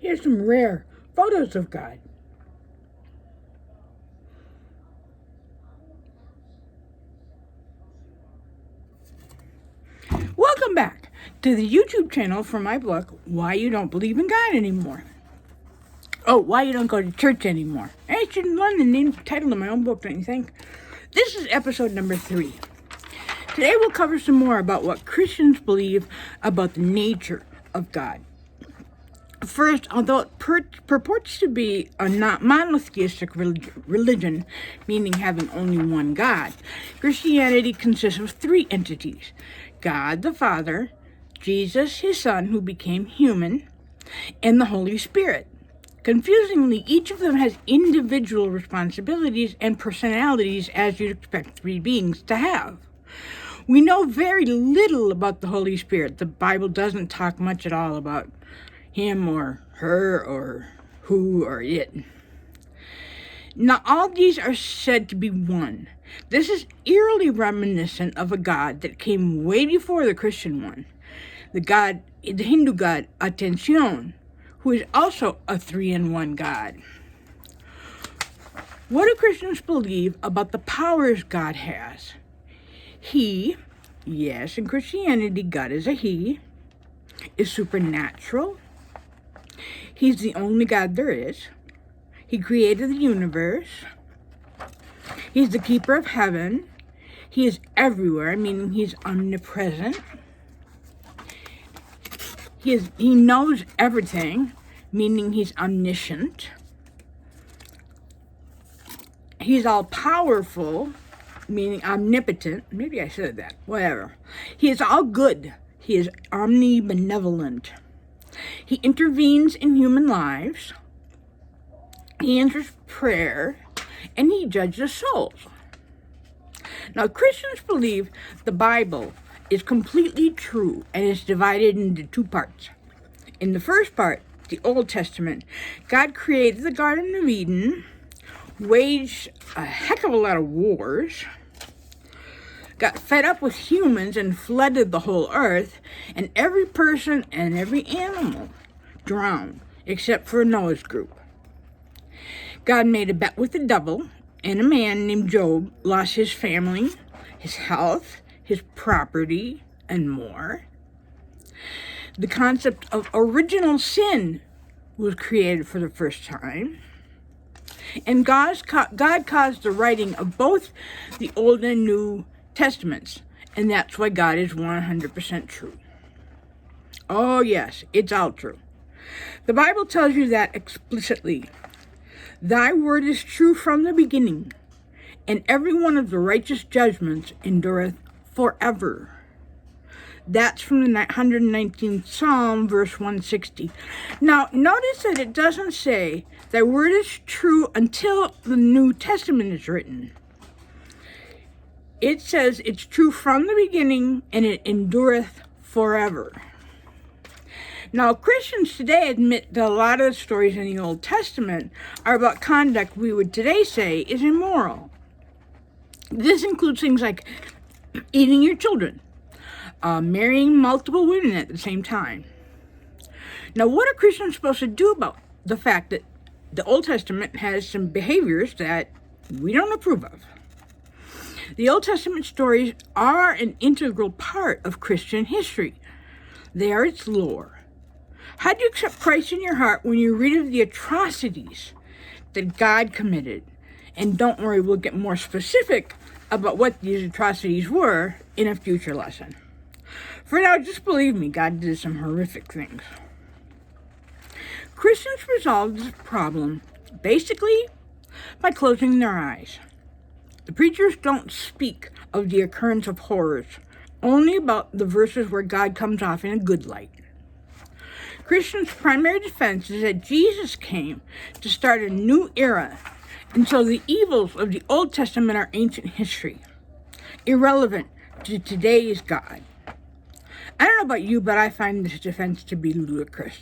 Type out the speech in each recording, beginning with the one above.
Here's some rare photos of God. Welcome back to the YouTube channel for my book, Why You Don't Believe in God Anymore. Oh, why you don't go to church anymore. I should learn the name title of my own book, don't you think? This is episode number 3. Today we'll cover some more about what Christians believe about the nature of God. First, although it purports to be a not monotheistic religion, meaning having only one God, Christianity consists of 3 entities: God the Father, Jesus his Son who became human, and the Holy Spirit. Confusingly, each of them has individual responsibilities and personalities as you'd expect 3 beings to have. We know very little about the Holy Spirit. The Bible doesn't talk much at all about him or her or who or it. Now, all these are said to be one. This is eerily reminiscent of a God that came way before the Christian one, the Hindu god Atención, who is also a 3-in-1 God. What do Christians believe about the powers God has? He, yes, in Christianity, God is a he, is supernatural. He's the only God there is. He created the universe. He's the keeper of heaven. He is everywhere, meaning he's omnipresent. He knows everything, meaning he's omniscient. He's all-powerful, meaning omnipotent. Maybe I said that. Whatever. He is all good. He is omnibenevolent. He intervenes in human lives. He answers prayer, and he judges souls. Now, Christians believe the Bible is completely true and is divided into 2 parts. In the first part, the Old Testament, God created the Garden of Eden, waged a heck of a lot of wars, got fed up with humans and flooded the whole earth, and every person and every animal drowned, except for Noah's group. God made a bet with the devil, and a man named Job lost his family, his health, his property, and more. The concept of original sin was created for the first time. And God caused the writing of both the Old and New Testaments, and that's why God is 100% true. Oh yes, it's all true. The Bible tells you that explicitly. Thy word is true from the beginning, and every one of the righteous judgments endureth forever. That's from the 119th Psalm, verse 160. Now, notice that it doesn't say thy word is true until the New Testament is written. It says it's true from the beginning, and it endureth forever. Now, Christians today admit that a lot of the stories in the Old Testament are about conduct we would today say is immoral. This includes things like eating your children, marrying multiple women at the same time. Now, what are Christians supposed to do about the fact that the Old Testament has some behaviors that we don't approve of? The Old Testament stories are an integral part of Christian history. They are its lore. How do you accept Christ in your heart when you read of the atrocities that God committed? And don't worry, we'll get more specific about what these atrocities were in a future lesson. For now, just believe me, God did some horrific things. Christians resolve this problem basically by closing their eyes. The preachers don't speak of the occurrence of horrors, only about the verses where God comes off in a good light. Christians' primary defense is that Jesus came to start a new era, and so the evils of the Old Testament are ancient history, irrelevant to today's God. I don't know about you, but I find this defense to be ludicrous.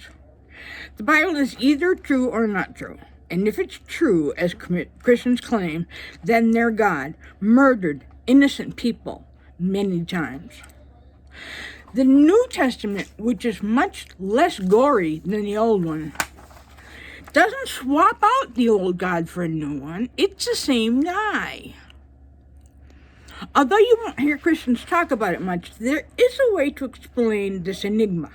The Bible is either true or not true. And if it's true, as Christians claim, then their God murdered innocent people many times. The New Testament, which is much less gory than the Old one, doesn't swap out the old God for a new one. It's the same guy. Although you won't hear Christians talk about it much, there is a way to explain this enigma.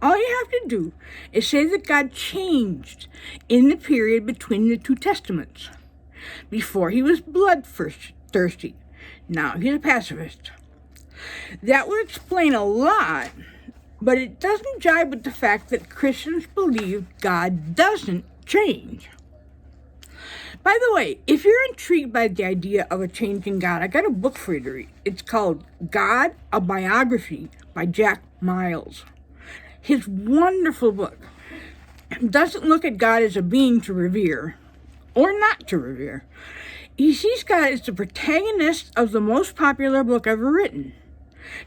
All you have to do is say that God changed in the period between the two testaments. Before he was bloodthirsty, now he's a pacifist. That would explain a lot, but it doesn't jibe with the fact that Christians believe God doesn't change. By the way, if you're intrigued by the idea of a changing God, I got a book for you to read. It's called God, a Biography by Jack Miles. His wonderful book doesn't look at God as a being to revere or not to revere. He sees God as the protagonist of the most popular book ever written.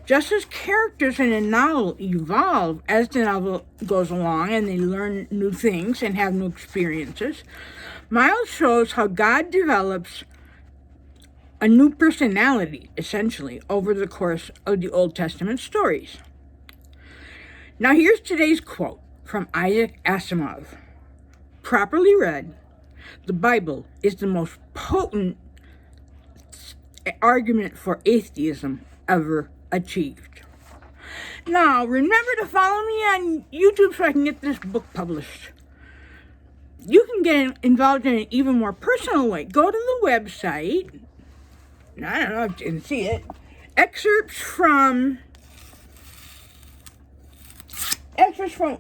Just as characters in a novel evolve as the novel goes along and they learn new things and have new experiences, Miles shows how God develops a new personality, essentially, over the course of the Old Testament stories. Now here's today's quote from Isaac Asimov. Properly read, the Bible is the most potent argument for atheism ever achieved. Now, remember to follow me on YouTube so I can get this book published. You can get involved in an even more personal way. Go to the website. I don't know if you can see it. Excerpts from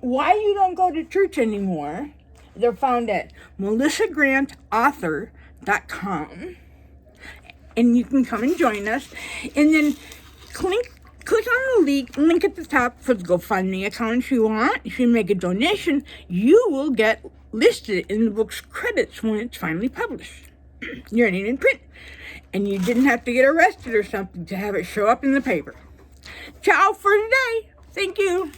Why You Don't Go to Church Anymore. They're found at melissagrantauthor.com. And you can come and join us. And then click on the link at the top for the GoFundMe account if you want. If you make a donation, you will get listed in the book's credits when it's finally published. You're not in print. And you didn't have to get arrested or something to have it show up in the paper. Ciao for today. Thank you.